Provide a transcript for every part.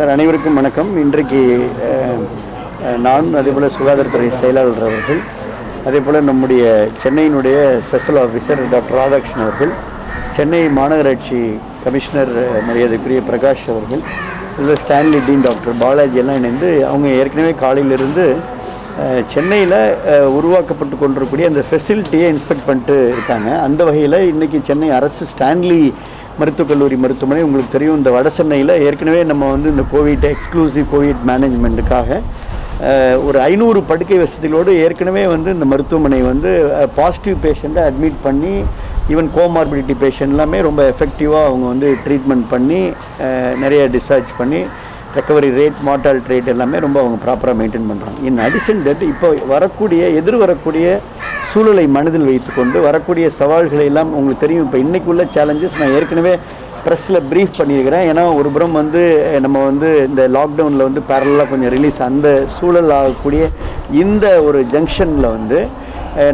Sir, அனைவருக்கும் வணக்கம். இன்றைக்கு நான் அதேபோல் சுகாதாரத்துறை செயலாளர் அவர்கள், அதேபோல் நம்முடைய சென்னையினுடைய ஸ்பெஷல் ஆஃபீஸர் டாக்டர் ராதாகிருஷ்ணன் அவர்கள், சென்னை மாநகராட்சி கமிஷனர் மரியாதைக்குரிய பிரகாஷ் அவர்கள், இதில் ஸ்டான்லி டீன் டாக்டர் பாலாஜி எல்லாம் இணைந்து அவங்க ஏற்கனவே காலையிலிருந்து சென்னையில் உருவாக்கப்பட்டு கொண்டிருக்கக்கூடிய அந்த ஃபெசிலிட்டியை இன்ஸ்பெக்ட் பண்ணிட்டு இருக்காங்க. அந்த வகையில் இன்றைக்கி சென்னை அரசு ஸ்டான்லி மருத்துவக் கல்லூரி மருத்துவமனை, உங்களுக்கு தெரியும், இந்த வட சென்னையில் ஏற்கனவே நம்ம இந்த கோவிட் எக்ஸ்க்ளூசிவ் கோவிட் மேனேஜ்மெண்ட்டுக்காக ஒரு 500 படுக்கை வசதிகளோடு ஏற்கனவே இந்த மருத்துவமனை பாசிட்டிவ் பேஷண்ட்டை அட்மிட் பண்ணி ஈவன் கோமார்பிடிட்டி பேஷண்ட் எல்லாமே ரொம்ப எஃபெக்டிவாக அவங்க ட்ரீட்மெண்ட் பண்ணி நிறைய டிஸ்சார்ஜ் பண்ணி ரெக்கவரி ரேட், மார்டாலிட்டி ரேட் எல்லாமே ரொம்ப அவங்க ப்ராப்பராக மெயின்டைன் பண்ணுறாங்க. இன் அடிஷன் தட் இப்போ எதிர்வரக்கூடிய சூழலை மனதில் வைத்துக்கொண்டு வரக்கூடிய சவால்களை எல்லாம் உங்களுக்கு தெரியும். இப்போ இன்றைக்குள்ள சேலஞ்சஸ் நான் ஏற்கனவே ப்ரெஸ்ஸில் ப்ரீஃப் பண்ணியிருக்கிறேன். ஏன்னா ஒரு புறம் நம்ம இந்த லாக்டவுனில் பேரலாக கொஞ்சம் ரிலீஸ் அந்த சூழல் ஆகக்கூடிய இந்த ஒரு ஜங்ஷனில்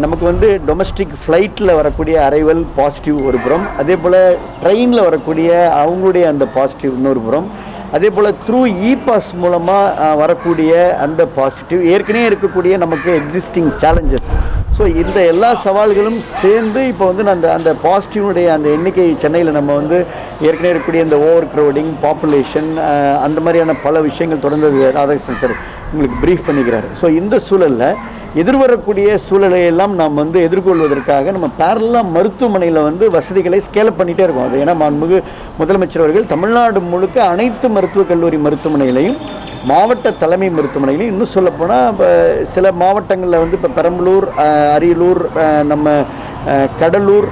நமக்கு டொமஸ்டிக் ஃப்ளைட்டில் வரக்கூடிய அரைவல் பாசிட்டிவ் ஒரு புறம், அதே போல் ட்ரெயினில் வரக்கூடிய அவங்களுடைய அந்த பாசிட்டிவ் இன்னொரு புறம், அதே போல் த்ரூ இபாஸ் மூலமாக வரக்கூடிய அந்த பாசிட்டிவ், ஏற்கனவே இருக்கக்கூடிய நமக்கு எக்ஸிஸ்டிங் சேலஞ்சஸ். ஸோ இந்த எல்லா சவால்களும் சேர்ந்து இப்போ அந்த பாசிட்டிவனுடைய அந்த எண்ணிக்கை சென்னையில் நம்ம ஏற்கனவே இருக்கக்கூடிய இந்த ஓவர் க்ரௌடிங், பாப்புலேஷன், அந்த மாதிரியான பல விஷயங்கள் தொடர்ந்து ராதாகிருஷ்ணன் சார் உங்களுக்கு ப்ரீஃப் பண்ணிக்கிறாரு. ஸோ இந்த சூழலில் எதிர்வரக்கூடிய சூழலை எல்லாம் நாம் எதிர்கொள்வதற்காக நம்ம பேரலாக மருத்துவமனையில் வசதிகளை ஸ்கேலப் பண்ணிகிட்டே இருக்கோம். அது ஏன்னா மாண்புமிகு முதலமைச்சர் அவர்கள் தமிழ்நாடு முழுக்க அனைத்து மருத்துவக் கல்லூரி மருத்துவமனைகளையும், மாவட்ட தலைமை மருத்துவமனைகளையும், இன்னும் சொல்லப்போனால் இப்போ சில மாவட்டங்களில் இப்போ பெரம்பலூர், அரியலூர், நம்ம கடலூர்,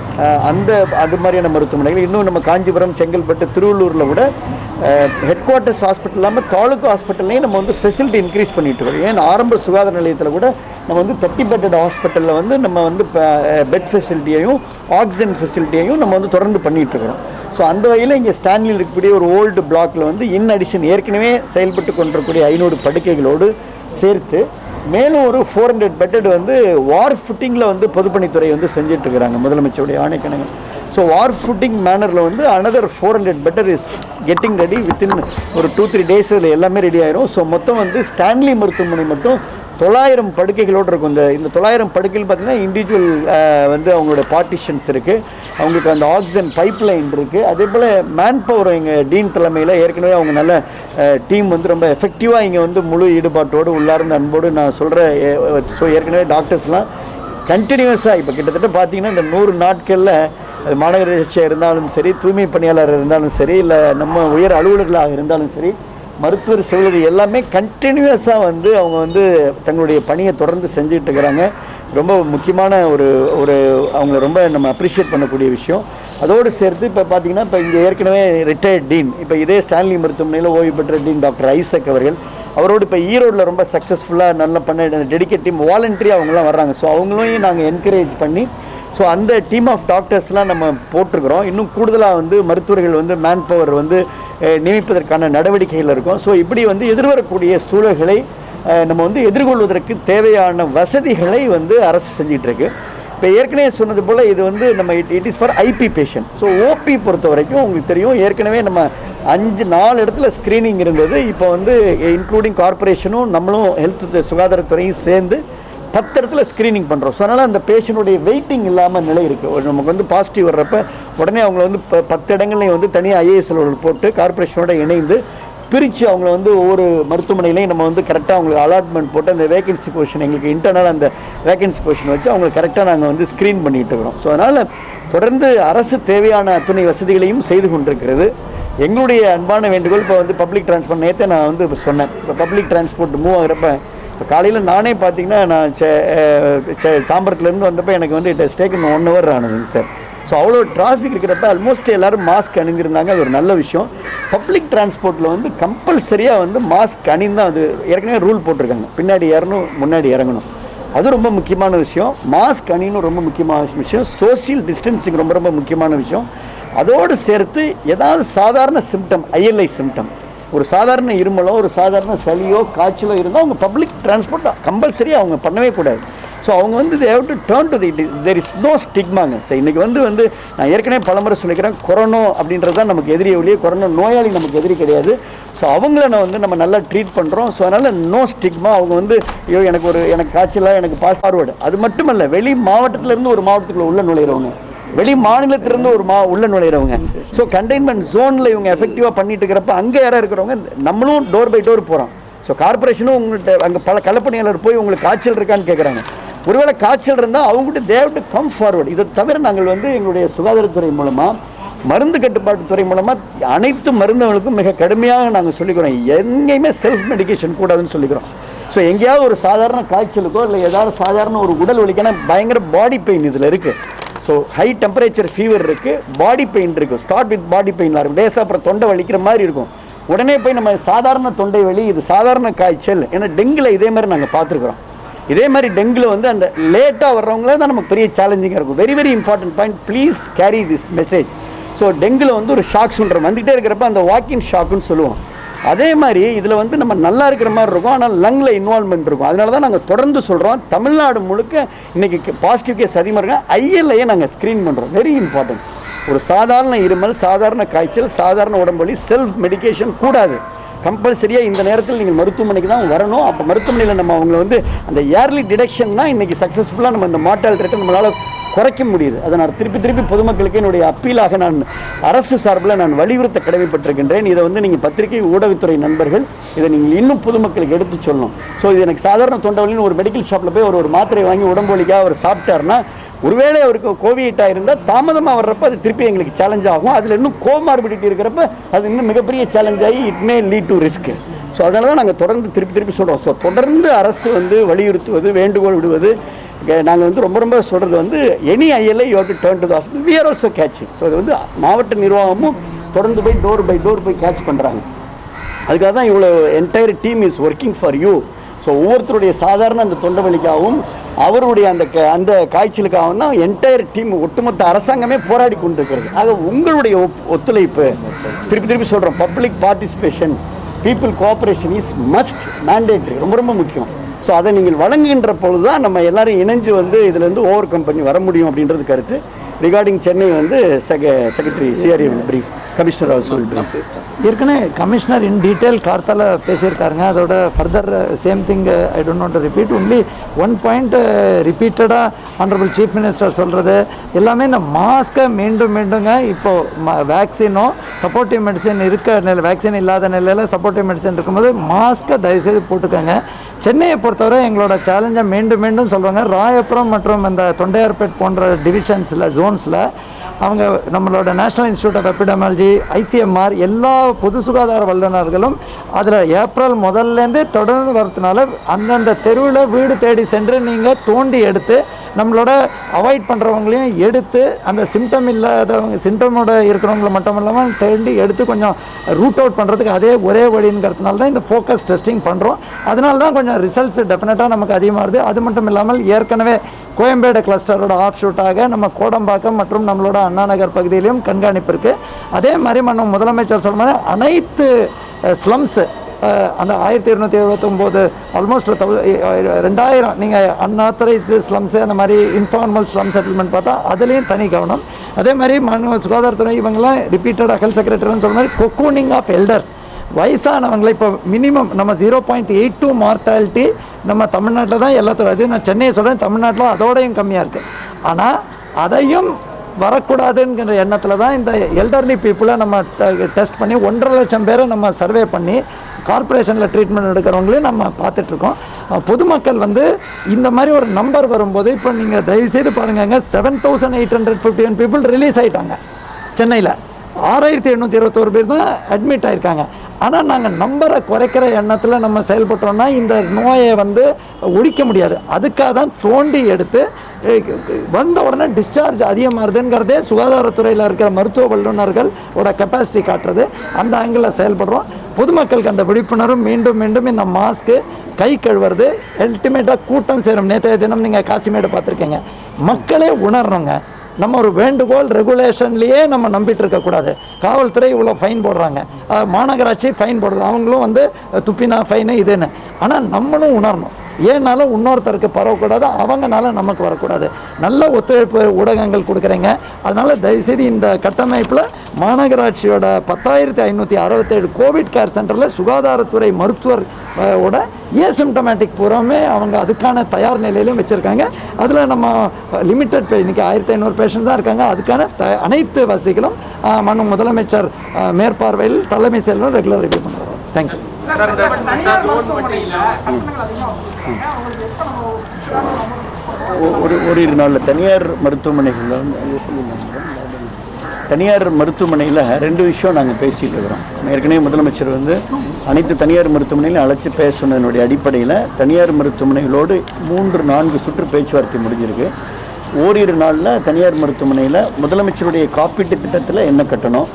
அது மாதிரியான மருத்துவமனைகள், இன்னும் நம்ம காஞ்சிபுரம், செங்கல்பட்டு, திருவள்ளூரில் கூட ஹெட் குவார்ட்டர்ஸ் ஹாஸ்பிட்டல் இல்லாமல் தாலுக்கா ஹாஸ்பிட்டல்லையும் நம்ம ஃபெசிலிட்டி இன்க்ரீஸ் பண்ணிட்டு இருக்கோம். ஏன் ஆரம்ப சுகாதார நிலையத்தில் கூட நம்ம 30 பெட்டட் ஹாஸ்பிட்டலில் நம்ம பெட் ஃபெசிலிட்டியையும் ஆக்சிஜன் ஃபெசிலிட்டியையும் நம்ம தொடர்ந்து பண்ணிகிட்டு இருக்கிறோம். ஸோ அந்த வகையில் இங்கே ஸ்டான்லியில் இருக்கக்கூடிய ஒரு ஓல்டு பிளாக்கில் இன் அடிஷன் ஏற்கனவே செயல்பட்டு கொண்டிருக்கக்கூடிய 500 படுக்கைகளோடு சேர்த்து மேலும் ஒரு 400 பெட்டட் வார் ஃபுட்டிங்கில் பொதுப்பணித்துறை செஞ்சுட்டு இருக்கிறாங்க முதலமைச்சருடைய ஆணைக்கிணங்க. ஸோ வார் ஃபுட்டிங் மேனரில் another 400 better is getting ready. Within ஒரு 2-3 days இதில் எல்லாமே ரெடி ஆயிரும். ஸோ மொத்தம் ஸ்டான்லி மருத்துவமனை மட்டும் 900 படுக்கைகளோடு இருக்கும். இந்த 900 படுக்கைகள் பார்த்திங்கன்னா இண்டிவிஜுவல் அவங்களோட பார்ட்டிஷன்ஸ் இருக்குது, அவங்களுக்கு அந்த ஆக்சிஜன் பைப் லைன் இருக்குது. அதே போல் மேன் பவர் எங்கள் டீன் தலைமையில் ஏற்கனவே அவங்க நல்ல டீம் ரொம்ப எஃபெக்டிவாக இங்கே முழு ஈடுபாட்டோடு உள்ளார்ந்த அன்போடு நான் சொல்கிறேன். ஸோ ஏற்கனவே டாக்டர்ஸ்லாம் கண்டினியூஸாக இப்போ கிட்டத்தட்ட பார்த்திங்கன்னா இந்த 100 நாட்களில் அது மாநகராட்சியாக இருந்தாலும் சரி, தூய்மை பணியாளர் இருந்தாலும் சரி, இல்லை நம்ம உயர் அலுவலர்களாக இருந்தாலும் சரி, மருத்துவர் செவிலியர் எல்லாமே கண்டினியூஸாக அவங்க தங்களுடைய பணியை தொடர்ந்து செஞ்சுட்டு இருக்கிறாங்க. ரொம்ப முக்கியமான ஒரு அவங்கள ரொம்ப நம்ம அப்ரிஷியேட் பண்ணக்கூடிய விஷயம். அதோடு சேர்த்து இப்போ பார்த்திங்கன்னா இப்போ இங்கே ஏற்கனவே ரிட்டையர்ட் டீன், இப்போ இதே ஸ்டான்லி மருத்துவமனையில் ஓய்வு பெற்ற டீன் டாக்டர் ஐசக் அவர்கள், அவரோடு இப்போ ஈரோடில் ரொம்ப சக்ஸஸ்ஃபுல்லாக நல்லா பண்ண டெடிகேட் டீம் வாலண்டரி அவங்களாம் வர்றாங்க. ஸோ அவங்களையும் நாங்கள் என்கரேஜ் பண்ணி ஸோ அந்த டீம் ஆஃப் டாக்டர்ஸ்லாம் நம்ம போட்டிருக்கிறோம். இன்னும் கூடுதலாக மருத்துவர்கள் மேன் பவர் நியமிப்பதற்கான நடவடிக்கைகள் இருக்கும். ஸோ இப்படி எதிர்வரக்கூடிய சூழல்களை நம்ம எதிர்கொள்வதற்கு தேவையான வசதிகளை அரசு செஞ்சிட்ருக்கு. இப்போ ஏற்கனவே சொன்னது போல் இது நம்ம it is for IP patient. So OP பொறுத்த வரைக்கும் உங்களுக்கு தெரியும், ஏற்கனவே நம்ம 4 இடத்துல ஸ்க்ரீனிங் இருந்தது. இப்போ இன்க்ளூடிங் கார்பரேஷனும் நம்மளும் ஹெல்த் சுகாதாரத்துறையும் சேர்ந்து 10 இடத்துல ஸ்க்ரீனிங் பண்ணுறோம். ஸோ அதனால் அந்த பேஷண்ட்டுடைய வெயிட்டிங் இல்லாமல் நிலை இருக்குது. நமக்கு பாசிட்டிவ் வர்றப்ப உடனே அவங்கள 10 இடங்கள்லையும் தனியாக ஐஏஎஸ் போட்டு கார்பரேஷனோட இணைந்து பிரித்து அவங்கள ஒவ்வொரு மருத்துவமனையிலையும் நம்ம கரெக்டாக அவங்களுக்கு அலாட்மெண்ட் போட்டு அந்த வேகன்சி பொசிஷன் எங்களுக்கு இன்டர்னல் அந்த வேகன்சி பொசிஷன் வச்சு அவங்களுக்கு கரெக்டாக நாங்கள் ஸ்க்ரீன் பண்ணிகிட்டு இருக்கிறோம். ஸோ அதனால் தொடர்ந்து அரசு தேவையான அத்துணை வசதிகளையும் செய்து கொண்டிருக்கிறது. எங்களுடைய அன்பான வேண்டுகோள் இப்போ பப்ளிக் டிரான்ஸ்போர்ட், நேற்றே நான் சொன்னேன், இப்போ பப்ளிக் டிரான்ஸ்போர்ட் மூவ் ஆகிறப்ப இப்போ காலையில் நானே பார்த்திங்கன்னா நான் தாம்பரத்துலேருந்து வந்தப்போ எனக்கு இட் ஹஸ் டேக்கன் 1 hour ஆனதுங்க சார். ஸோ அவ்வளோ டிராஃபிக் இருக்கிறப்ப ஆல்மோஸ்ட் எல்லோரும் மாஸ்க் அணிஞ்சிருந்தாங்க. அது ஒரு நல்ல விஷயம். பப்ளிக் டிரான்ஸ்போர்ட்டில் கம்பல்சரியாக மாஸ்க் அணிந்தான் அது ஏற்கனவே ரூல் போட்டிருக்காங்க. பின்னாடி ஏறணும், முன்னாடி இறங்கணும். அது ரொம்ப முக்கியமான விஷயம். மாஸ்க் அணினும் ரொம்ப முக்கியமான விஷயம். சோசியல் டிஸ்டன்சிங் ரொம்ப ரொம்ப முக்கியமான விஷயம். அதோடு சேர்த்து ஏதாவது சாதாரண சிம்டம், ஐஎல்ஐ சிம்டம், ஒரு சாதாரண இருமலோ ஒரு சாதாரண சளியோ காய்ச்சலோ இருந்தால் அவங்க பப்ளிக் டிரான்ஸ்போர்ட் கம்பல்சரி அவங்க பண்ணவே கூடாது. ஸோ அவங்க they have to turn to the there is no stigmaங்க. ஸோ இன்றைக்கி நான் ஏற்கனவே பலமுறை சொல்லிக்கிறேன், கொரோனா அப்படின்றது தான் நமக்கு எதிரி ஒழிய கொரோனா நோயாளி நமக்கு எதிரி கிடையாது. ஸோ அவங்கள நம்ம நல்லா ட்ரீட் பண்ணுறோம். ஸோ அதனால் நோ ஸ்டிக்மா. அவங்க ஐயோ எனக்கு காய்ச்சலா, எனக்கு பாஸ் ஃபார்வர்டு. அது மட்டும் இல்லை, வெளி மாவட்டத்திலேருந்து ஒரு மாவட்டத்துக்குள்ள உள்ள நுழையிறவங்க, வெளி மாநிலத்திலிருந்து ஒரு உள்ள நுழையிறவங்க. ஸோ கண்டெய்ன்மெண்ட் ஜோனில் இவங்க எஃபெக்டிவாக பண்ணிட்டு இருக்கிறப்ப அங்கே யாராக இருக்கிறவங்க நம்மளும் டோர் பை டோர் போகிறோம். ஸோ கார்பரேஷனும் உங்கள்கிட்ட அங்கே பல கலப்பணியாளர் போய் உங்களுக்கு காய்ச்சல் இருக்கான்னு கேட்குறாங்க. ஒருவேளை காய்ச்சல் இருந்தால் அவங்ககிட்ட தேவ் டு கம் ஃபார்வர்டு. இதை தவிர நாங்கள் எங்களுடைய சுகாதாரத்துறை மூலமாக, மருந்து கட்டுப்பாட்டுத்துறை மூலமாக அனைத்து மருந்துகளுக்கும் மிக கடுமையாக நாங்கள் சொல்லிக்கிறோம். எங்கேயுமே செல்ஃப் மெடிக்கேஷன் கூடாதுன்னு சொல்லிக்கிறோம். ஸோ எங்கேயாவது ஒரு சாதாரண காய்ச்சலுக்கோ இல்லை ஏதாவது சாதாரண ஒரு உடல் வலிக்கான பயங்கர பாடி பெயின் இதில் இருக்குது. ஸோ ஹை டெம்பரேச்சர் ஃபீவர் இருக்குது, பாடி பெயின் இருக்குது. ஸ்டார்ட் வித் பாடி பெயினாக இருக்கும், லேசாக அப்புறம் தொண்டை வலிக்கிற மாதிரி இருக்கும். உடனே போய் நம்ம சாதாரண தொண்டை வலி, இது சாதாரண காய்ச்சல். ஏன்னா டெங்குல இதே மாதிரி நாங்கள் பார்த்துருக்குறோம். இதே மாதிரி டெங்குல அந்த லேட்டாக வர்றவங்களே தான் நமக்கு பெரிய சேலஞ்சிங்காக இருக்கும். Very very important point, please carry this message. So டெங்குல ஒரு ஷாக் சிண்ட்ரோம் வந்துகிட்டே இருக்கிறப்ப அந்த வாக்கின் ஷாக்குன்னு சொல்லுவோம். அதே மாதிரி இதில் நம்ம நல்லா இருக்கிற மாதிரி இருக்கும், ஆனால் லங்கில் இன்வால்மெண்ட் இருக்கும். அதனால தான் நாங்கள் தொடர்ந்து சொல்கிறோம், தமிழ்நாடு முழுக்க இன்றைக்கி பாசிட்டிவ் கேஸ் அதிகமாக இருக்காங்க. ஐஎல்ஐயே நாங்கள் ஸ்க்ரீன் பண்ணுறோம். Very important. ஒரு சாதாரண இருமல், சாதாரண காய்ச்சல், சாதாரண உடம்பு வலி, செல்ஃப் மெடிக்கேஷன் கூடாது. கம்பல்சரியாக இந்த நேரத்தில் நீங்கள் மருத்துவமனைக்கு தான் வரணும். அப்போ மருத்துவமனையில் நம்ம அவங்கள அந்த ஏர்லி டிடெக்ஷன் தான் இன்றைக்கி சக்ஸஸ்ஃபுல்லாக நம்ம இந்த மார்ட்டாலிட்டி ரேட்டை நம்மளால் குறைக்க முடியுது. அதை நான் திருப்பி பொதுமக்களுக்கு என்னுடைய அப்பீலாக நான் அரசு சார்பில் நான் வலியுறுத்த கடமைப்பட்டிருக்கின்றேன். இதை நீங்கள் பத்திரிகை ஊடகத்துறை நண்பர்கள் இதை நீங்கள் இன்னும் பொதுமக்களுக்கு எடுத்து சொல்லணும். ஸோ இது எனக்கு சாதாரண தொண்டவலின்னு ஒரு மெடிக்கல் ஷாப்பில் போய் ஒரு மாத்திரை வாங்கி உடம்பு வலிக்காக அவர் சாப்பிட்டாருன்னா, ஒருவேளை அவருக்கு கோவிட்டாக இருந்தால் தாமதமாக வர்றப்ப அது திருப்பி எங்களுக்கு சேலஞ்ச் ஆகும். அதில் இன்னும் கோமார்பிடிட்டி இருக்கிறப்ப அது இன்னும் மிகப்பெரிய சேலஞ்ச் ஆகி it may lead to risk. So அதனால தான் நாங்கள் தொடர்ந்து திருப்பி சொல்கிறோம். ஸோ தொடர்ந்து அரசு வலியுறுத்துவது, வேண்டுகோள் விடுவது, நாங்கள் ரொம்ப சொல்கிறது any ILI you have to turn to the hospital. We are also catching. So அது மாவட்ட நிர்வாகமும் தொடர்ந்து போய் டோர் பை டோர் போய் கேட்ச் பண்ணுறாங்க. அதுக்காக தான் இவ்வளோ entire team is working for you. So ஒவ்வொருத்தருடைய சாதாரண அந்த தொண்டை வலிக்காகவும் அவருடைய அந்த காய்ச்சலுக்காகவும் தான் என்டையர் டீம், ஒட்டுமொத்த அரசாங்கமே போராடி கொண்டிருக்கிறது. ஆக உங்களுடைய ஒத்துழைப்பு, திருப்பி சொல்கிறோம், public participation, people cooperation is must, mandatory, ரொம்ப முக்கியம். ஸோ அதை நீங்கள் வழங்குகின்ற பொழுது தான் நம்ம எல்லாரும் இணைஞ்சு இதிலேருந்து ஓவர் கம் பண்ணி வர முடியும் அப்படின்றது கருத்து. Regarding Chennai secretary CRA brief, commissioner also ஏற்கனவே கமிஷனர் இன் டீட்டெயில் கார்த்தால பேசியிருக்காருங்க. அதோட further same thing I don't want to repeat. Only one point ரிப்பீட்டடாக ஆனரபிள் சீஃப் மினிஸ்டர் சொல்கிறது எல்லாமே இந்த மாஸ்க்கை மீண்டுங்க இப்போது வேக்சினோ சப்போர்ட்டிவ் மெடிசன் இருக்க நிலை, வேக்சின் இல்லாத நிலையில் சப்போர்ட்டிவ் மெடிசன் இருக்கும்போது மாஸ்க்கை தயவுசெய்து போட்டுக்கோங்க. சென்னையை பொறுத்தவரை எங்களோட சேலஞ்சை மீண்டும் சொல்லுவாங்க. ராயபுரம் மற்றும் இந்த தொண்டையார்பேட் போன்ற டிவிஷன்ஸில், ஜோன்ஸில் அவங்க நம்மளோட national institute of epidemiology, ICMR, எல்லா பொது சுகாதார வல்லுநர்களும் அதில் ஏப்ரல் முதல்லேருந்தே தொடர்ந்து வரதுனால அந்தந்த தெருவில் வீடு தேடி சென்று நீங்கள் தோண்டி எடுத்து நம்மளோட அவாய்ட் பண்ணுறவங்களையும் எடுத்து அந்த சிம்டம் இல்லாதவங்க, சிம்டமோட இருக்கிறவங்கள மட்டும் இல்லாமல் தேடி எடுத்து கொஞ்சம் ரூட் அவுட் பண்ணுறதுக்கு அதே ஒரே வழிங்கிறதுனால தான் இந்த ஃபோக்கஸ் டெஸ்டிங் பண்ணுறோம். அதனால தான் கொஞ்சம் ரிசல்ட்ஸ் டெஃபினட்டாக நமக்கு அதிகமாகுது. அது மட்டும் இல்லாமல் ஏற்கனவே கோயம்பேடு கிளஸ்டரோட ஆஃப் ஷூட்டாக நம்ம கோடம்பாக்கம் மற்றும் நம்மளோட அண்ணா நகர் பகுதியிலையும் கண்காணிப்பு இருக்குது. அதே மாதிரி நம்ம முதலமைச்சர் சொல்ல மாதிரி அனைத்து ஸ்லம்ஸு அந்த 1279 ஆல்மோஸ்ட் 2000 நீங்கள் அன்ஆத்தரைஸ்டு ஸ்லம்ஸு, அந்த மாதிரி இன்ஃபார்மல் ஸ்லம் செட்டில்மெண்ட் பார்த்தா அதுலேயும் தனி கவனம். அதே மாதிரி சுகாதாரத்துறை இவங்கெல்லாம் ரிப்பீட்டடாக ஹெல்த் செக்ரட்டரின்னு சொல்ல மாதிரி கொக்கூனிங் ஆஃப் எல்டர்ஸ், வயசானவங்களை இப்போ மினிமம் நம்ம 0.82 மார்டாலிட்டி நம்ம தமிழ்நாட்டில் தான் எல்லாத்தையும், அது நான் சென்னையை சொல்கிறேன், தமிழ்நாட்டில் அதோடையும் கம்மியாக இருக்குது. ஆனால் அதையும் வரக்கூடாதுங்கிற எண்ணத்தில் தான் இந்த எல்டர்லி பீப்புளை நம்ம டெஸ்ட் பண்ணி 1.5 லட்சம் பேரை நம்ம சர்வே பண்ணி கார்பரேஷனில் ட்ரீட்மெண்ட் எடுக்கிறவங்களையும் நம்ம பார்த்துட்ருக்கோம். பொதுமக்கள் இந்த மாதிரி ஒரு நம்பர் வரும்போது இப்போ நீங்கள் தயவுசெய்து பாருங்க, 7851 பீப்புள் ரிலீஸ் ஆகிட்டாங்க. சென்னையில் 6821 பேர் தான் அட்மிட் ஆகிருக்காங்க. ஆனால் நாங்கள் நம்பரை குறைக்கிற எண்ணத்தில் நம்ம செயல்பட்டோம்னா இந்த நோயை ஒழிக்க முடியாது. அதுக்காக தான் தோண்டி எடுத்து வந்த உடனே டிஸ்சார்ஜ் அதிகமாகுதுங்கிறதே சுகாதாரத்துறையில் இருக்கிற மருத்துவ வல்லுநர்களோட கெப்பாசிட்டி காட்டுறது. அந்த ஆங்கிளில் செயல்படுறோம். பொதுமக்களுக்கு அந்த விழிப்புணர்வு மீண்டும் இந்த மாஸ்க்கு, கை கழுவுறது, அல்டிமேட்டாக கூட்டம் சேரும். நேற்றைய தினம் நீங்கள் காசிமேடு பார்த்துருக்கீங்க. மக்களே உணரணுங்க. நம்ம ஒரு வேண்டுகோள் ரெகுலேஷன்லேயே நம்ம நம்பிட்டு இருக்கக்கூடாது. காவல்துறை இவ்வளோ ஃபைன் போடுறாங்க, மாநகராட்சி ஃபைன் போடுறது, அவங்களும் துப்பினா ஃபைனு இதுன்னு. ஆனால் நம்மளும் உணரணும். ஏன்னாலும் இன்னொருத்தருக்கு பரவக்கூடாது, அவங்கனால நமக்கு வரக்கூடாது. நல்ல ஒத்துழைப்பு ஊடகங்கள் கொடுக்குறீங்க. அதனால் தயவுசெய்து இந்த கட்டமைப்பில் மாநகராட்சியோட 10,567 கோவிட் கேர் சென்டரில் சுகாதாரத்துறை மருத்துவர் ஏசிம்டமேட்டிக் பூராமே அவங்க அதுக்கான தயார் நிலையிலும் வச்சுருக்காங்க. அதில் நம்ம லிமிட்டட் இன்றைக்கி 1,500 பேஷண்ட் தான் இருக்காங்க. அதுக்கான அனைத்து வசதிகளும் முதலமைச்சர் மேற்பார்வையில் தலைமை செயலர் ரெகுலர் ரிவ்யூ பண்ணுறோம். தேங்க்யூ. ஒரு நாளில் தனியார் மருத்துவமனையில் 2 விஷயம் நாங்கள் பேசிகிட்டு இருக்கிறோம். ஏற்கனவே முதலமைச்சர் வந்து அனைத்து தனியார் மருத்துவமனையிலும் அழைச்சி பேசுனதனுடைய அடிப்படையில் தனியார் மருத்துவமனைகளோடு 3-4 சுற்று பேச்சுவார்த்தை முடிஞ்சிருக்கு. ஓரிரு நாளில் தனியார் மருத்துவமனையில் முதலமைச்சருடைய காப்பீட்டு திட்டத்தில் என்ன கட்டணும்,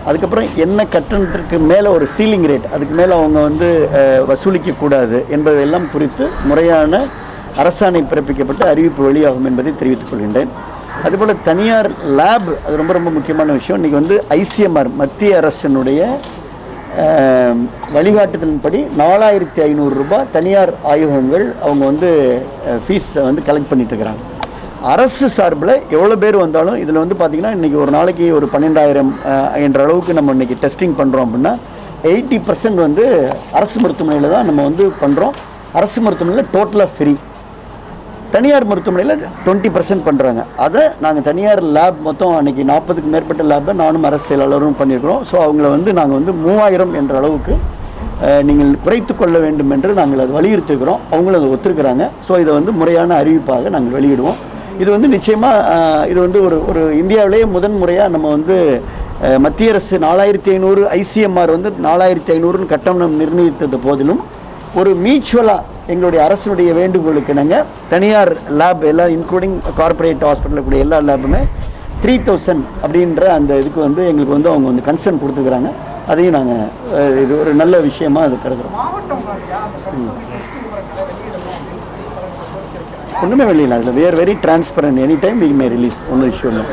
அதுக்கப்புறம் என்ன கட்டணத்திற்கு மேலே ஒரு சீலிங் ரேட், அதுக்கு மேலே அவங்க வந்து வசூலிக்கக்கூடாது என்பதையெல்லாம் குறித்து முறையான அரசாணை பிறப்பிக்கப்பட்டு அறிவிப்பு வெளியாகும் என்பதை தெரிவித்துக் கொள்கின்றேன். அதுபோல் தனியார் லேப், அது ரொம்ப ரொம்ப முக்கியமான விஷயம். இன்றைக்கி வந்து ICMR மத்திய அரசினுடைய வழிகாட்டுதலின்படி 4,500 ரூபாய் தனியார் ஆய்வகங்கள் அவங்க வந்து ஃபீஸை வந்து கலெக்ட் பண்ணிட்டு இருக்கிறாங்க. அரசு சார்பில் எவ்வளோ பேர் வந்தாலும் இதில் வந்து பார்த்திங்கன்னா இன்றைக்கி ஒரு நாளைக்கு ஒரு 12,000 என்ற அளவுக்கு நம்ம இன்றைக்கி டெஸ்டிங் பண்ணுறோம் அப்படின்னா 80% வந்து அரசு மருத்துவமனையில் தான் நம்ம வந்து பண்ணுறோம். அரசு மருத்துவமனையில் டோட்டலாக ஃப்ரீ. தனியார் மருத்துவமனையில் 20% பண்ணுறாங்க. அதை நாங்கள் தனியார் லேப் மொத்தம் அன்றைக்கி 40க்கு மேற்பட்ட லேப்பை நானும் அரசு செயலாளரும் பண்ணியிருக்கிறோம். ஸோ அவங்கள வந்து நாங்கள் வந்து 3,000 என்ற அளவுக்கு நீங்கள் குறைத்து கொள்ள வேண்டும் என்று நாங்கள் அது வலியுறுத்துக்கிறோம். அவங்களும் அதை ஒத்துருக்கிறாங்க. ஸோ இதை வந்து முறையான அறிவிப்பாக நாங்கள் வெளியிடுவோம். இது வந்து நிச்சயமாக இது வந்து ஒரு இந்தியாவிலேயே முதன்முறையாக நம்ம வந்து மத்திய அரசு 4,500 ICMR வந்து 4,500 கட்டணம் நிர்ணயித்தது போதிலும் ஒரு மியூச்சுவலாக எங்களுடைய அரசுடைய வேண்டுகோளுக்கு நாங்கள் தனியார் லேப் எல்லாம் இன்க்ளூடிங் கார்பரேட் ஹாஸ்பிட்டலில் கூடிய எல்லா லேபுமே 3,000 அப்படின்ற அந்த இதுக்கு வந்து எங்களுக்கு வந்து அவங்க வந்து கன்சர்ன் கொடுத்துக்கிறாங்க. அதையும் நாங்கள் இது ஒரு நல்ல விஷயமா அது கருதுகிறோம். ஒன்றுமே வெளியில் அதில் we are very transparent, any time we may release. ஒன்றும் இஷ்யூ இல்லை.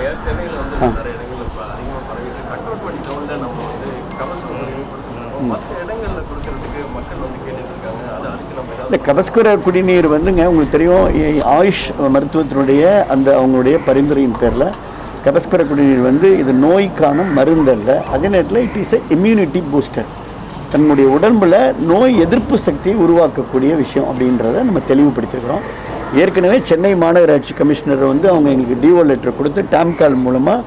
இந்த கபஸ்கர குடிநீர் வந்துங்க உங்களுக்கு தெரியும், ஆயுஷ் மருத்துவத்தினுடைய அந்த அவங்களுடைய பரிந்துரையின் பேரில் கபஸ்கர குடிநீர் வந்து இது நோய்க்கான மருந்தல்ல. அதே நேரத்தில் it is a immunity booster. தன்னுடைய உடம்பில் நோய் எதிர்ப்பு சக்தியை உருவாக்கக்கூடிய விஷயம் அப்படின்றத நம்ம தெளிவுபடுத்திருக்கிறோம். ஏற்கனவே சென்னை மாநகராட்சி கமிஷனர் வந்து அவங்க எங்களுக்கு டிஓ லெட்டர் கொடுத்து டாம்கால் மூலமாக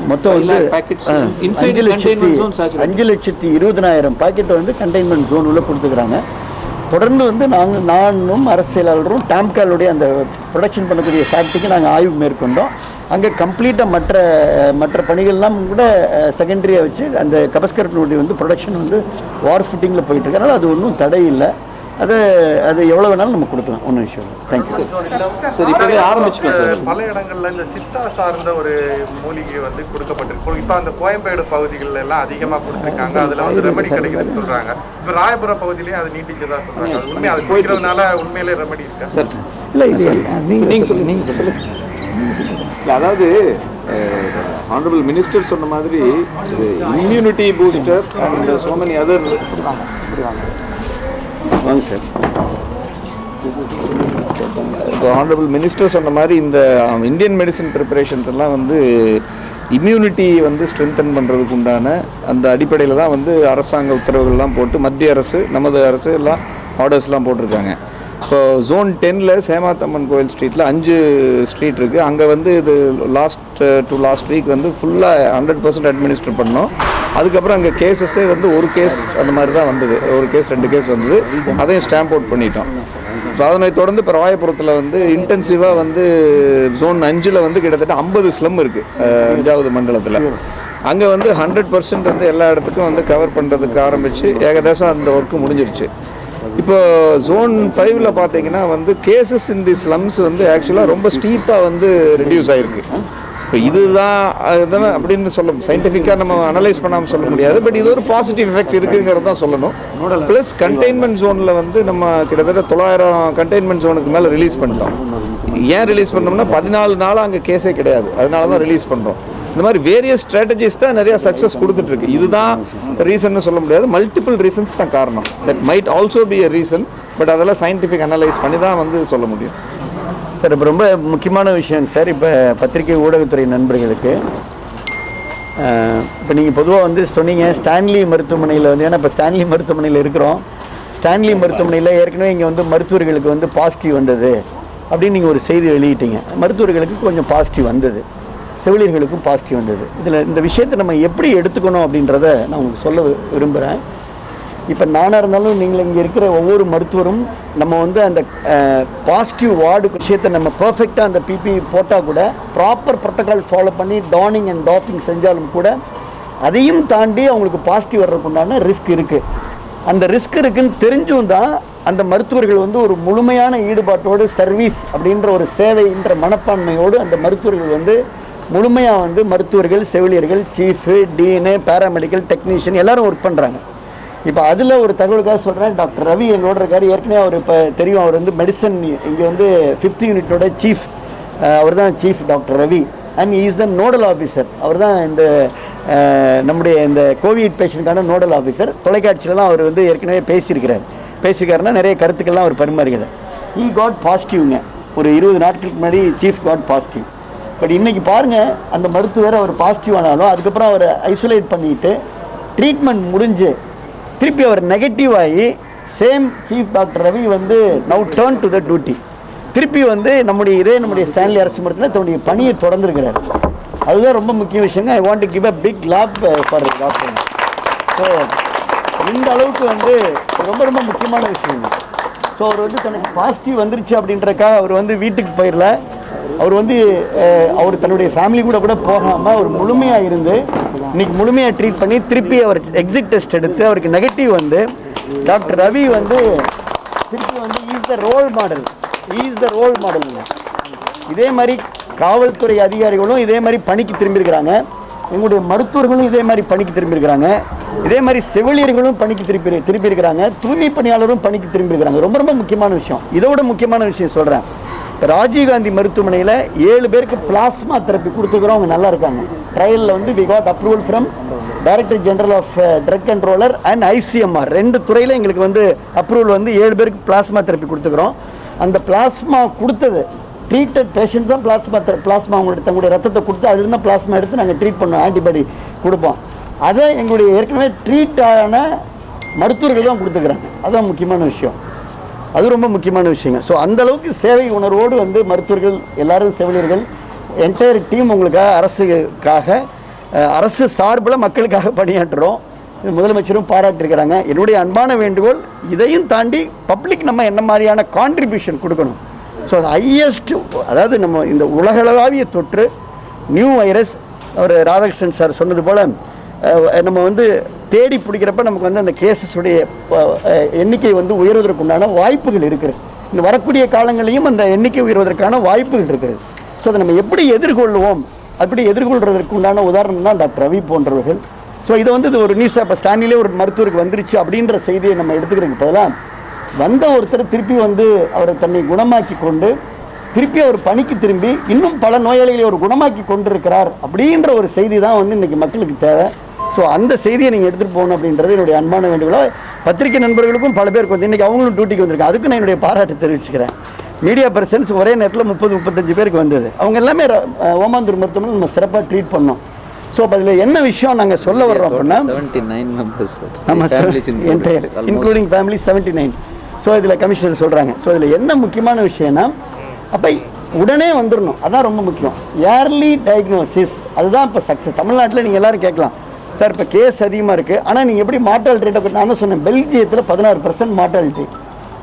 மொத்தம் வந்து 5,20,000 பாக்கெட்டை வந்து கண்டெய்ன்மெண்ட் ஜோன் உள்ள கொடுத்துக்கிறாங்க. தொடர்ந்து வந்து நானும் அரசியலாளரும் டாம்காலுடைய அந்த ப்ரொடக்ஷன் பண்ணக்கூடிய ஃபேக்ட்ரிக்கு நாங்கள் ஆய்வு மேற்கொண்டோம். அங்கே கம்ப்ளீட்டாக மற்ற பணிகள்லாம் கூட செகண்டரியாக வச்சு அந்த கபஸ்கரனுடைய வந்து ப்ரொடக்ஷன் வந்து வார் ஃபுட்டிங்கில் போயிட்டுருக்கு. அதனால் அது ஒன்றும் தடை இல்லை. அது எவ்வளோ வேணாலும் நம்ம கொடுக்கலாம், ஒன்றும் விஷயம் இல்லை. Thank you sir. இப்போவே ஆரம்பிச்சிட்டோம் சார். பல இடங்களில் இந்த சித்தா சார்ந்த ஒரு மூலிகை வந்து கொடுக்கப்பட்டிருக்கு. இப்போ அந்த கோயம்பேடு பகுதிகளில் எல்லாம் அதிகமாக கொடுத்துருக்காங்க. அதில் வந்து ரெமெடி கிடைக்குதுன்னு சொல்கிறாங்க. இப்போ ராயபுரம் பகுதியிலேயே அதை நீட்டிச்சதாக சொல்கிறாங்க. அது உண்மையாக அது போய்க்கிறதுனால உண்மையிலே ரெமெடி இருக்கா சார்? இல்லை, இது நீங்கள் சொல்லுங்கள். அதாவது ஆனரபிள் மினிஸ்டர் சொன்ன மாதிரி immunity booster and so many other வாங்க சார். இப்போ ஆனரபிள் மினிஸ்டர் சொன்ன மாதிரி இந்த இந்தியன் மெடிசன் ப்ரிப்பரேஷன்ஸ் எல்லாம் வந்து இம்யூனிட்டி வந்து ஸ்ட்ரென்தன் பண்ணுறதுக்கு உண்டான அந்த அடிப்படையில் தான் வந்து அரசாங்க உத்தரவுகள்லாம் போட்டு மத்திய அரசு நமது அரசு எல்லாம் ஆர்டர்ஸ்லாம் போட்டிருக்காங்க. இப்போ ஜோன் 10ல் சேமாத்தம்மன் கோயில் ஸ்ட்ரீட்டில் 5 ஸ்ட்ரீட் இருக்குது. அங்கே வந்து இது லாஸ்ட் வீக் வந்து ஃபுல்லாக 100% அட்மினிஸ்டர் பண்ணோம். அதுக்கப்புறம் அங்கே கேஸஸே வந்து ஒரு கேஸ் அந்த மாதிரி தான் வந்தது. ஒரு கேஸ் 2 கேஸ் வந்தது. அதையும் ஸ்டாம்ப் அவுட் பண்ணிட்டோம். ஸோ அதனை தொடர்ந்து இப்போ ராயபுரத்தில் வந்து இன்டென்சிவாக வந்து ஜோன் 5ல் வந்து கிட்டத்தட்ட 50 ஸ்லம் இருக்குது 5வது மண்டலத்தில். அங்கே வந்து 100% வந்து எல்லா இடத்துக்கும் வந்து கவர் பண்ணுறதுக்கு ஆரம்பித்து ஏகദേശம் அந்த ஒர்க்கு முடிஞ்சிருச்சு. இப்போ ஜோன் 5ல் பார்த்தீங்கன்னா வந்து கேசஸ் இன் தி ஸ்லம்ஸ் வந்து ஆக்சுவலாக ரொம்ப ஸ்டீப்பாக வந்து ரெடியூஸ் ஆகிருக்கு. இப்போ இதுதான் அப்படின்னு சொல்ல சயின்டிஃபிக்காக நம்ம அனலைஸ் பண்ணாமல் சொல்ல முடியாது. பட் இது ஒரு பாசிட்டிவ் எஃபெக்ட் இருக்குங்கிறது தான் சொல்லணும். ப்ளஸ் கண்டெய்ன்மெண்ட் ஜோனில் வந்து நம்ம கிட்டத்தட்ட 900 கண்டெய்ன்மெண்ட் ஜோனுக்கு மேலே ரிலீஸ் பண்ணிட்டோம். ஏன் ரிலீஸ் பண்ணோம்னா 14 நாளாக அங்கே கேஸே கிடையாது. அதனால தான் ரிலீஸ் பண்ணுறோம். இந்த மாதிரி வேரியஸ் ஸ்ட்ராட்டஜிஸ் தான் நிறைய சக்ஸஸ் கொடுத்துட்ருக்கு. இதுதான் ரீசன்னு சொல்ல முடியாது, மல்டிபிள் ரீசன்ஸ் தான் காரணம். That might also be a reason, but அதெல்லாம் சயின்டிஃபிக் அனலைஸ் பண்ணி தான் வந்து சொல்ல முடியும். சார் இப்போ ரொம்ப முக்கியமான விஷயம் சார், இப்போ பத்திரிகை ஊடகத்துறை நண்பர்களுக்கு இப்போ நீங்கள் பொதுவாக வந்து சொன்னீங்க ஸ்டான்லி மருத்துவமனையில் வந்து, ஏன்னா இப்போ ஸ்டான்லி மருத்துவமனையில் இருக்கிறோம், ஸ்டான்லி மருத்துவமனையில் ஏற்கனவே இங்கே வந்து மருத்துவர்களுக்கு வந்து பாசிட்டிவ் வந்தது அப்படின்னு நீங்கள் ஒரு செய்தி வெளியிட்டீங்க. மருத்துவர்களுக்கு கொஞ்சம் பாசிட்டிவ் வந்தது, செவிலியர்களுக்கும் பாசிட்டிவ் வந்தது. இதில் இந்த விஷயத்தை நம்ம எப்படி எடுத்துக்கணும் அப்படின்றத நான் உங்களுக்கு சொல்ல விரும்புகிறேன். இப்போ நானாக இருந்தாலும் நீங்கள் இங்கே இருக்கிற ஒவ்வொரு மருத்துவரும் நம்ம வந்து அந்த பாசிட்டிவ் வார்டு விஷயத்தை நம்ம பர்ஃபெக்டாக அந்த பிபி போட்டால் கூட, ப்ராப்பர் ப்ரோட்டோகால் ஃபாலோ பண்ணி டானிங் அண்ட் டாப்பிங் செஞ்சாலும் கூட அதையும் தாண்டி அவங்களுக்கு பாசிட்டிவ் வர்றதுக்கு உண்டான ரிஸ்க் இருக்குது. அந்த ரிஸ்க் இருக்குன்னு தெரிஞ்சும் தான் அந்த மருத்துவர்கள் வந்து ஒரு முழுமையான ஈடுபாட்டோடு சர்வீஸ் அப்படின்ற ஒரு சேவைன்ற மனப்பான்மையோடு அந்த மருத்துவர்கள் வந்து முழுமையாக வந்து மருத்துவர்கள், செவிலியர்கள், சீஃபு, டிஎன்ஏ, பேராமெடிக்கல் டெக்னீஷியன் எல்லாரும் ஒர்க் பண்ணுறாங்க. இப்போ அதில் ஒரு தகவலுக்காக சொல்கிறேன், டாக்டர் ரவி என்னோட இருக்கார். ஏற்கனவே அவர் இப்போ தெரியும், அவர் வந்து மெடிசன் இங்கே வந்து 5th யூனிட்டோட சீஃப், அவர் தான் chief doctor Ravi. And is the nodal officer. அவர் தான் இந்த நம்முடைய இந்த கோவிட் பேஷண்ட்டுக்கான நோடல் ஆஃபீஸர். தொலைக்காட்சியிலலாம் அவர் வந்து ஏற்கனவே பேசியிருக்காருன்னா நிறைய கருத்துக்கள்லாம் அவர் பரிமாறுகிறார். ஈ காட் பாசிட்டிவ்ங்க. ஒரு 20 நாட்களுக்கு முன்னாடி சீஃப் காட் பாசிட்டிவ். பட் இன்றைக்கி பாருங்கள், அந்த மருத்துவர் அவர் பாசிட்டிவ் ஆனாலும் அதுக்கப்புறம் அவரை ஐசோலேட் பண்ணிவிட்டு ட்ரீட்மெண்ட் முடிஞ்சு திருப்பி அவர் நெகட்டிவ் ஆகி சேம் சீஃப் டாக்டர் ரவி வந்து now turn to the duty. திருப்பி வந்து நம்முடைய ஸ்டான்லி அரசு மருத்துவத்தில் தன்னுடைய பணியை தொடர்ந்துருக்கிறார். அதுதான் ரொம்ப முக்கிய விஷயங்க. I want to give a big clap for doctor. So இந்த அளவுக்கு வந்து ரொம்ப ரொம்ப முக்கியமான விஷயம். ஸோ அவர் வந்து தனக்கு பாசிட்டிவ் வந்துருச்சு அப்படின்றக்காக அவர் வந்து வீட்டுக்கு போயிடல. அவர் வந்து அவர் தன்னுடைய ஃபேமிலி கூட போகாமல் அவர் முழுமையாக இருந்து இன்னைக்கு முழுமையாக ட்ரீட் பண்ணி திருப்பி அவர் எக்ஸிட் டெஸ்ட் எடுத்து அவருக்கு நெகட்டிவ் வந்து டாக்டர் ரவி வந்து திருப்பி வந்து இஸ் த ரோல் மாடல். இதே மாதிரி காவல்துறை அதிகாரிகளும் இதே மாதிரி பணிக்கு திரும்பியிருக்கிறாங்க. எங்களுடைய மருத்துவர்களும் இதே மாதிரி பணிக்கு திரும்பியிருக்கிறாங்க. இதே மாதிரி செவிலியர்களும் பணிக்கு திருப்பி இருக்கிறாங்க. தூய்மை பணியாளரும் பணிக்கு திரும்பியிருக்கிறாங்க. ரொம்ப ரொம்ப முக்கியமான விஷயம். இதோட முக்கியமான விஷயம் சொல்கிறேன். ராஜீவ்காந்தி மருத்துவமனையில் 7 பேருக்கு பிளாஸ்மா தெரப்பி கொடுத்துக்கிறோம். அவங்க நல்லா இருக்காங்க. ட்ரையலில் வந்து we got approval from director general of drug controller and ICMR. 2 துறையில் எங்களுக்கு வந்து அப்ரூவல் வந்து 7 பேருக்கு பிளாஸ்மா தெரப்பி கொடுத்துக்கிறோம். அந்த பிளாஸ்மா கொடுத்தது ட்ரீட்டட் பேஷண்ட் தான் பிளாஸ்மா தங்களுடைய ரத்தத்தை கொடுத்து அதிலிருந்து பிளாஸ்மா எடுத்து நாங்கள் ட்ரீட் பண்ணோம், ஆன்டிபாடி கொடுப்போம். அதை எங்களுடைய ஏற்கனவே ட்ரீட் ஆன மருத்துவர்கள் தான் கொடுத்துக்கிறாங்க. அதுதான் முக்கியமான விஷயம். அது ரொம்ப முக்கியமான விஷயங்க. ஸோ அந்தளவுக்கு சேவை உணர்வோடு வந்து மருத்துவர்கள் எல்லாரும், செவிலியர்கள், என்டையர் டீம் உங்களுக்காக அரசு சார்பில் மக்களுக்காக பணியாற்றுறோம். முதலமைச்சரும் பாராட்டியிருக்கிறாங்க. என்னுடைய அன்பான வேண்டுகோள், இதையும் தாண்டி பப்ளிக் நம்ம என்ன மாதிரியான கான்ட்ரிபியூஷன் கொடுக்கணும். ஸோ ஹையஸ்ட், அதாவது நம்ம இந்த உலகளவாவிய தொற்று நியூ வைரஸ், அவர் ராதாகிருஷ்ணன் சார் சொன்னது போல் நம்ம வந்து தேடி பிடிக்கிறப்ப நமக்கு வந்து அந்த கேசஸுடைய எண்ணிக்கை வந்து உயர்வதற்கு உண்டான வாய்ப்புகள் இருக்குது. இந்த வரக்கூடிய காலங்களையும் அந்த எண்ணிக்கை உயர்வதற்கான வாய்ப்புகள் இருக்குது. ஸோ அதை நம்ம எப்படி எதிர்கொள்வோம், அப்படி எதிர்கொள்வதற்கு உண்டான உதாரணம் தான் டாக்டர் ரவி போன்றவர்கள். ஸோ இதை வந்து இது ஒரு நியூஸாக இப்போ ஸ்டான்லிலே ஒரு மருத்துவருக்கு வந்துருச்சு அப்படின்ற செய்தியை நம்ம எடுத்துக்கிறதுக்கு பதிலாக வந்த ஒருத்தர் திருப்பி வந்து அவரை தன்னை குணமாக்கி கொண்டு திருப்பி அவர் பணிக்கு திரும்பி இன்னும் பல நோயாளிகளை அவர் குணமாக்கி கொண்டிருக்கிறார் அப்படின்ற ஒரு செய்தி தான் வந்து இன்றைக்கி மக்களுக்கு தேவை. ஸோ அந்த செய்தியை நீங்கள் எடுத்துகிட்டு போகணும் அப்படின்றது என்னுடைய அன்பான வேண்டுகோளோ. பத்திரிகை நண்பர்களுக்கும் பல பேருக்கு வந்து இன்றைக்கி அவங்களும் டியூட்டிக்கு வந்திருக்காங்க. அதுக்கு நான் என்னுடைய பாராட்டு தெரிவிச்சுக்கிறேன். மீடியா பர்சன்ஸ் ஒரே நேரத்தில் 30-35 பேருக்கு வந்தது. அவங்க எல்லாமே ஓமாந்தூர் மருத்துவமனை நம்ம சிறப்பாக ட்ரீட் பண்ணோம். ஸோ அதில் என்ன விஷயம் நாங்கள் சொல்ல வர்றோம் அப்படின்னா 79 members, entire including family 79. So இதில் கமிஷனர் சொல்கிறாங்க. ஸோ இதில் என்ன முக்கியமான விஷயம்னா, அப்போ உடனே வந்துடணும். அதான் ரொம்ப முக்கியம். ஏர்லி டயக்னோசிஸ், அதுதான் இப்போ சக்ஸஸ். தமிழ்நாட்டில் நீங்கள் எல்லோரும் கேட்கலாம், சார் இப்போ கேஸ் அதிகமாக இருக்குது, ஆனால் நீங்கள் எப்படி மார்ட்டாலிட்டி, நான் தான் சொன்னேன், பெல்ஜியத்தில் 16% மார்ட்டாலிட்டி,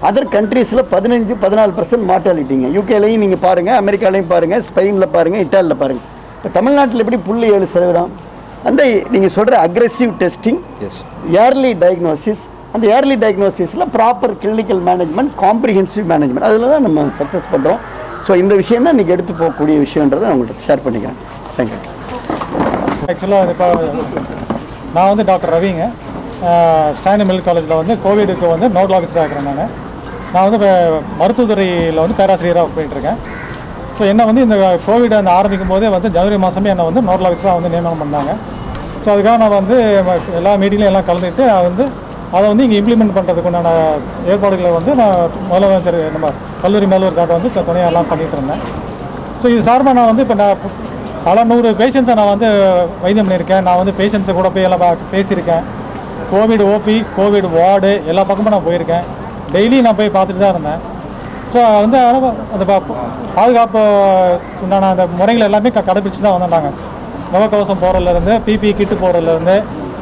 அதர் கண்ட்ரீஸில் 15-14% மார்ட்டாலிட்டிங்க. யூகேலையும் நீங்கள் பாருங்கள், அமெரிக்காலையும் பாருங்கள், ஸ்பெயினில் பாருங்கள், இட்டாலியில் பாருங்கள். இப்போ தமிழ்நாட்டில் எப்படி 7%. அந்த நீங்கள் சொல்கிற அக்ரெசிவ் டெஸ்டிங், ஏர்லி டயக்னோசிஸ், அந்த ஏர்லி டயக்னோசிஸில் proper clinical management, comprehensive management, அதில் தான் நம்ம சக்ஸஸ் பண்ணுறோம். ஸோ இந்த விஷயம் தான் இன்றைக்கி எடுத்து போகக்கூடிய விஷயன்றதை நான் உங்கள்கிட்ட ஷேர் பண்ணிக்கிறேன். தேங்க்யூ. ஆக்சுவலாக இப்போ நான் வந்து டாக்டர் ரவிங்க, ஸ்டான்லி மெடிக்கல் காலேஜில் வந்து கோவிடுக்கு வந்து நோடல் ஆஃபீஸராக இருக்கிறேன். நான் வந்து இப்போ மருத்துவத்துறையில் வந்து பேராசிரியராக ஒர்க் பண்ணிட்டுருக்கேன். ஸோ என்னை வந்து இந்த கோவிட் அந்த ஆரம்பிக்கும் போதே வந்து ஜனவரி மாதமே என்னை வந்து நோடல் ஆஃபீஸராக வந்து நியமனம் பண்ணாங்க. ஸோ அதுக்காக நான் வந்து எல்லா மீட்டிங்லையும் எல்லாம் கலந்துட்டு அதை வந்து இங்கே இம்ப்ளிமெண்ட் பண்ணுறதுக்கு உண்டான ஏற்பாடுகளை வந்து நான் முதலமைச்சர் நம்ம கல்லூரி முதல்வர் காட்ட வந்து துணையாக எல்லாம் பண்ணிகிட்டு இருந்தேன். ஸோ இது சார்பாக நான் வந்து இப்போ நான் பல 100 பேஷண்ட்ஸை நான் வந்து வைத்தியம் பண்ணியிருக்கேன். நான் வந்து பேஷண்ட்ஸை கூட போய் எல்லாம் பேசியிருக்கேன். கோவிட் ஓபி, கோவிட் வார்டு எல்லா பக்கமும் நான் போயிருக்கேன். டெய்லி நான் போய் பார்த்துட்டு தான் இருந்தேன். ஸோ வந்து அந்த பாதுகாப்பு உண்டான அந்த முறைகள் எல்லாமே கடைபிடிச்சு தான் வந்துட்டாங்க. முகக்கவசம் போடுறதுலேருந்து, பிபி கிட்டு போடுறதுலேருந்து,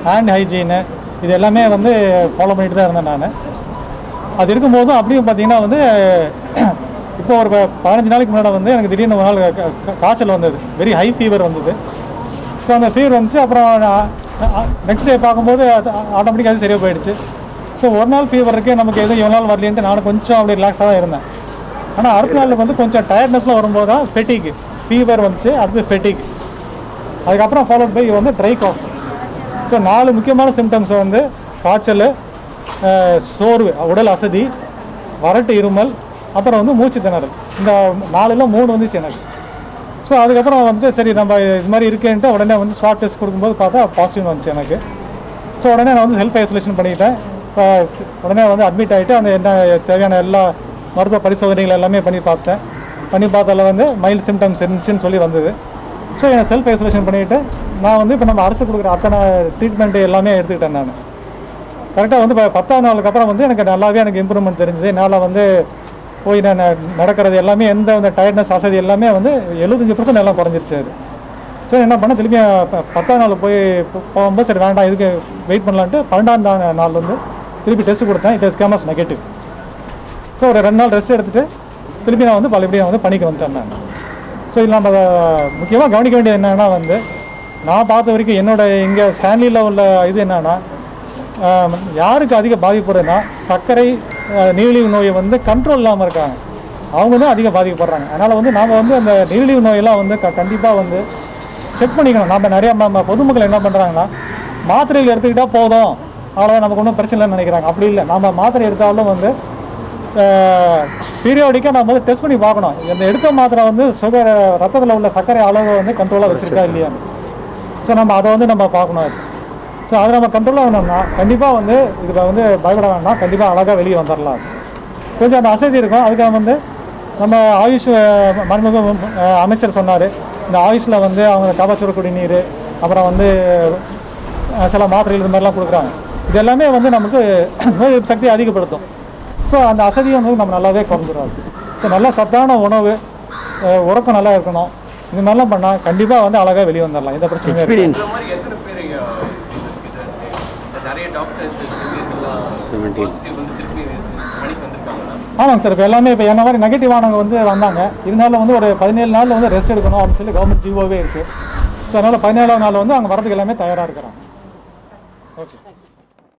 ஹேண்ட் ஹைஜீனு இது எல்லாமே வந்து ஃபாலோ பண்ணிட்டு தான் இருந்தேன் நான். அது இருக்கும்போதும் அப்படியும் பார்த்தீங்கன்னா வந்து இப்போ ஒரு 15 நாளைக்கு முன்னாடி வந்து எனக்கு திடீர்னு ஒரு நாள் காய்ச்சல் வந்தது, வெரி ஹை ஃபீவர் வந்தது. ஸோ அந்த ஃபீவர் வந்துச்சு. அப்புறம் நெக்ஸ்ட் டே பார்க்கும்போது ஆட்டோமேட்டிக்காக அது சரியாக போயிடுச்சு. ஸோ ஒரு நாள் ஃபீவர் இருக்குது, நமக்கு எதுவும் இவ்வளோ நாள் வரலேன்ட்டு நானும் கொஞ்சம் அப்படி ரிலாக்ஸாக தான் இருந்தேன். ஆனால் அடுத்த நாள் வந்து கொஞ்சம் டயர்ட்னஸ்லாம் வரும்போது தான் ஃபெட்டிக் ஃபீவர் வந்துச்சு. அடுத்து ஃபெட்டிக், அதுக்கப்புறம் ஃபாலோட் பை வந்து ட்ரை காஃப். ஸோ 4 முக்கியமான சிம்டம்ஸை வந்து காய்ச்சல், சோர்வு, உடல் அசதி, வறட்டு இருமல், அப்புறம் வந்து மூச்சு திணறல். இந்த 4ல் 3 வந்துச்சு எனக்கு. ஸோ அதுக்கப்புறம் வந்துட்டு சரி நம்ம இது மாதிரி இருக்கேன்ட்டு உடனே வந்து ஸ்வாப் டெஸ்ட் கொடுக்கும்போது பார்த்தா பாசிட்டிவ் வந்துச்சு எனக்கு. ஸோ உடனே நான் வந்து செல்ஃப் ஐசோலேஷன் பண்ணிக்கிட்டேன். இப்போ உடனே வந்து அட்மிட் ஆகிட்டு அந்த என்ன தேவையான எல்லா மருத்துவ பரிசோதனைகள் எல்லாமே பண்ணி பார்த்ததில் வந்து மைல்டு சிம்டம்ஸ் இருந்துச்சுன்னு சொல்லி வந்தது. ஸோ என்னை செல்ஃப் ஐசோலேஷன் பண்ணிவிட்டு நான் வந்து இப்போ நம்ம அரசு கொடுக்குற அத்தனை ட்ரீட்மெண்ட்டு எல்லாமே எடுத்துக்கிட்டேன். நான் கரெக்டாக வந்து இப்போ 10ஆவது நாளுக்கு அப்புறம் வந்து எனக்கு நல்லாவே எனக்கு இம்ப்ரூவ்மெண்ட் தெரிஞ்சுது. என்னால் வந்து போய் நான் நடக்கிறது எல்லாமே எந்த அந்த டயர்ட்னஸ் அசதி எல்லாமே வந்து 75% எல்லாம் குறைஞ்சிருச்சு அது. ஸோ என்ன பண்ண திரும்பி 10ஆவது நாள் போகும்போது சரி வேண்டாம் இதுக்கு வெயிட் பண்ணலான்ட்டு 12ஆம் நாள் வந்து திருப்பி டெஸ்ட் கொடுத்தேன். It is games negative. So ஒரு 2 நாள் ரெஸ்ட் எடுத்துகிட்டு திருப்பி நான் வந்து பழையபடியாக வந்து பண்ணிக்க வந்துட்டேன் நான். ஸோ இது நம்ம முக்கியமாக கவனிக்க வேண்டியது என்னென்னா வந்து நான் பார்த்த வரைக்கும் என்னோட இங்கே ஸ்டான்லியில் உள்ள இது என்னென்னா யாருக்கு அதிக பாதிப்படுறதுன்னா சர்க்கரை நீரிழிவு நோயை வந்து கண்ட்ரோல் இல்லாமல் இருக்காங்க, அவங்க தான் அதிக பாதிக்கப்படுறாங்க. அதனால் வந்து நாம் வந்து அந்த நீரிழிவு நோயெல்லாம் வந்து கண்டிப்பாக வந்து செக் பண்ணிக்கணும். நம்ம நிறையா பொதுமக்கள் என்ன பண்ணுறாங்கன்னா மாத்திரைகள் எடுத்துக்கிட்டால் போதும் அவ்வளோதான் நமக்கு ஒன்றும் பிரச்சனை இல்லைன்னு நினைக்கிறாங்க. அப்படி இல்லை, நம்ம மாத்திரை எடுத்தாலும் வந்து பீரியாடிக்காக நம்ம வந்து டெஸ்ட் பண்ணி பார்க்கணும். இந்த எடுத்த மாத்திரை வந்து சுகர் ரத்தத்தில் உள்ள சர்க்கரை அளவை வந்து கண்ட்ரோலாக வச்சுருக்கா இல்லையான்னு. ஸோ நம்ம அதை வந்து நம்ம பார்க்கணும். ஸோ அதை நம்ம கண்ட்ரோலாக வேணும்னா கண்டிப்பாக வந்து இதில் வந்து பயப்பட வேண்டாம், கண்டிப்பாக அழகாக வெளியே வந்துடலாம். கொஞ்சம் அந்த அசதி இருக்கும். அதுக்காக வந்து நம்ம ஆயுஷ் மருத்துவ அமைச்சர் சொன்னார், இந்த ஆயுஷில் வந்து அவங்க கபசுர குடிநீர், அப்புறம் வந்து சில மாத்திரைகள் இது மாதிரிலாம் கொடுக்குறாங்க. இது எல்லாமே வந்து நமக்கு நோய் சக்தியை அதிகப்படுத்தும். ஸோ அந்த அசதியை வந்து நம்ம நல்லாவே குறைஞ்சிடாது. ஸோ நல்லா சத்தான உணவு, உறக்கம் நல்லா இருக்கணும், இது மாதிரிலாம் பண்ணால் கண்டிப்பாக வந்து அழகாக வெளியே வந்துடலாம். இந்த பிரச்சனை எக்ஸ்பீரியன்ஸ் ஆமாங்க சார். இப்போ எல்லாமே இப்போ என்ன மாதிரி நெகட்டிவானவங்க வந்து வந்தாங்க. இருந்தாலும் வந்து ஒரு 17 நாளில் வந்து ரெஸ்ட் எடுக்கணும் அப்படின்னு சொல்லி கவர்மெண்ட் ஜிஓவே இருக்குது. ஸோ அதனால் 17ஆவது நாள் வந்து அவங்க வரதுக்கு எல்லாமே தயாராக இருக்கிறாங்க. ஓகே.